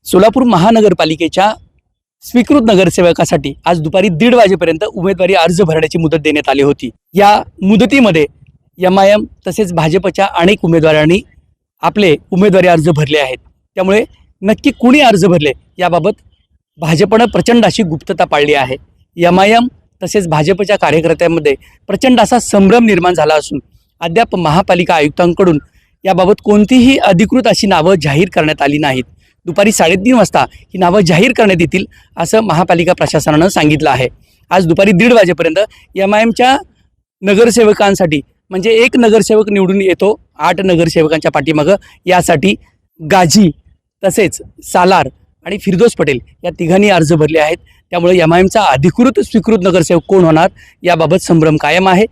सोलापूर महानगरपालिकेच्या स्वीकृत नगरसेवकासाठी आज दुपारी 1:30 वाजेपर्यंत उमेदवारी अर्ज भरण्याची मुदत देण्यात आली होती। या मुदतीमध्ये MIM तसेच भाजपच्या अनेक उमेदवारांनी आपले उमेदवारी अर्ज भरले आहेत। त्यामुळे नक्की कुणी अर्ज भरले याबाबत भाजपने प्रचंड अशी गुप्तता पाळली आहे। MIM तसेच भाजपच्या कार्यकर्त्यांमध्ये प्रचंड असा संभ्रम निर्माण झाला असून अद्याप महापालिका आयुक्तांकडून याबाबत कोणतीही अधिकृत अशी नावं जाहीर करण्यात आली नाहीत। दुपारी 3:30 वाजता ही नावं जाहीर करण्यात येतील असं महापालिका प्रशासनानं सांगितलं आहे। आज दुपारी 1:30 वाजेपर्यंत MIMच्या नगरसेवकांसाठी म्हणजे एक नगरसेवक निवडून येतो 8 नगरसेवकांच्या पाठीमागं, यासाठी गाजी तसेच सालार आणि फिरदोस पटेल या तिघांनी अर्ज भरले आहेत। त्यामुळे MIMचा अधिकृत स्वीकृत नगरसेवक कोण होणार याबाबत संभ्रम कायम आहे।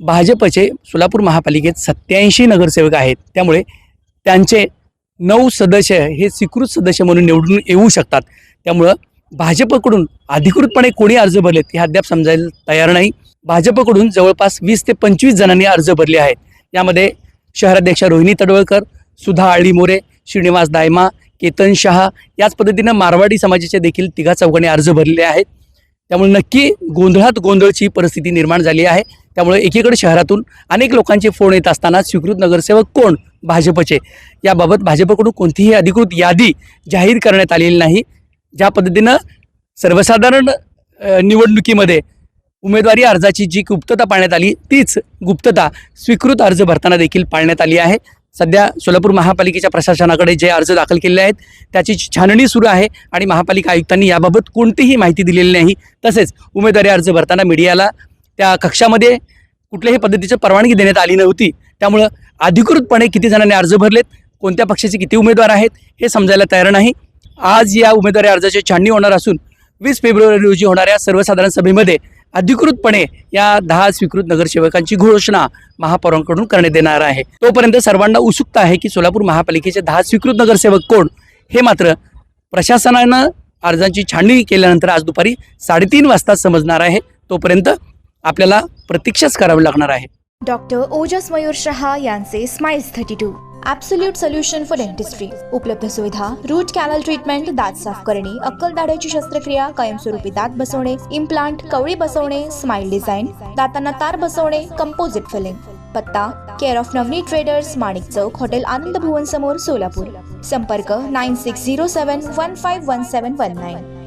भाजपचे सोलापूर महापालिकेत 87 नगरसेवक आहेत। त्यामुळे त्यांचे 9 सदस्य हे स्वीकृत सदस्य म्हणून निवडून येऊ शकतात। त्यामुळे भाजपकडून अधिकृतपणे कोणी अर्ज भरलेत हे अद्याप समजायला तयार नाही। भाजपकडून जवळपास 20 ते 25 जणांनी अर्ज भरले आहेत। यामध्ये शहराध्यक्षा रोहिणी तडवळकर, सुधा आळीमोरे, श्रीनिवास दायमा, केतन शहा याच पद्धतीने मारवाडी समाजाचे देखील 3-4 अर्ज भरलेले आहेत। त्यामुळे नक्की गोंधळात गोंधळची परिस्थिती निर्माण झाली आहे। त्यामुळे एकीकडे शहरातून अनेक लोकांचे फोन येत असताना स्वीकृत नगरसेवक कोण भाजपचे याबाबत भाजपकडून कोणतीही अधिकृत यादी जाहीर करण्यात आलेली नाही। ज्या पद्धतीनं सर्वसाधारण निवडणुकीमध्ये उमेदवारी अर्जाची जी गुप्तता पाळण्यात आली तीच गुप्तता स्वीकृत अर्ज भरताना देखील पाळण्यात आली आहे। सध्या सोलापूर महापालिकेच्या प्रशासनाकडे जे अर्ज दाखल केले आहेत त्याची छाननी सुरू आहे आणि महापालिका आयुक्तांनी याबाबत कोणतीही माहिती दिलेली नाही। तसेच उमेदवारी अर्ज भरताना मीडियाला त्या कक्षामध्ये कुठल्याही पद्धतीची परवानगी देण्यात आली नव्हती। त्यामुळे अधिकृतपणे किती जणांनी अर्ज भरलेत, कोणत्या पक्षाचे किती उमेदवार आहेत हे समजायला तयार नाही। आज या उमेदवारी अर्जाची छाननी होणार असून 20 फेब्रुवारी रोजी होणाऱ्या सर्वसाधारण सभेमध्ये अधिकृतपणे या 10 स्वीकृत नगरसेवकांची घोषणा महापौरांकडून करण्यात येणार आहे। तोपर्यंत सर्वांना उत्सुकता आहे की सोलापूर महापालिकेचे 10 स्वीकृत नगरसेवक कोण हे मात्र प्रशासनानं अर्जांची छाननी केल्यानंतर आज दुपारी 3:30 वाजता समजणार आहे। तोपर्यंत आपल्याला प्रतीक्षाच करावी लागणार आहे। डॉक्टर ओजस मयूर शहा यांचे smiles 32 absolute solution for dentistry. उपलब्ध सुविधा रूट कॅनल ट्रीटमेंट, दात साफ करणे, अक्कल दाढेची शस्त्रक्रिया, कायमस्वरूपी दात बसवणे, इम्प्लांट, कवळी बसवणे, स्माइल डिझाईन, दातांना तार बसवणे, कंपोजिट फिलिंग। पत्ता care of Navneet traders, Manik Chowk, hotel Anand Bhuvan समोर, सोलापूर। संपर्क 9607151719।